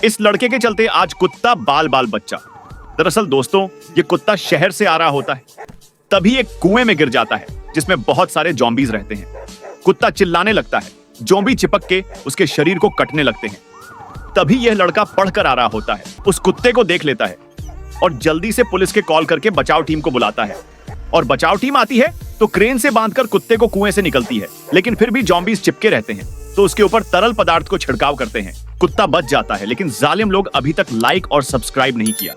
इस लड़के के चलते आज कुत्ता बाल बाल बच्चा। दरअसल दोस्तों, ये कुत्ता शहर से आ रहा होता है, तभी एक कुएं में गिर जाता है जिसमें बहुत सारे ज़ॉम्बीज रहते हैं। कुत्ता चिल्लाने लगता है, ज़ॉम्बी चिपक के उसके शरीर को कटने लगते हैं। तभी यह लड़का पढ़कर आ रहा होता है, उस कुत्ते को देख लेता है और जल्दी से पुलिस के कॉल करके बचाव टीम को बुलाता है। और बचाव टीम आती है तो क्रेन से बांधकर कुत्ते को कुएं से निकलती है, लेकिन फिर भी ज़ॉम्बीज चिपके रहते हैं तो उसके ऊपर तरल पदार्थ को छिड़काव करते हैं। कुत्ता बच जाता है, लेकिन जालिम लोग अभी तक लाइक और सब्सक्राइब नहीं किया।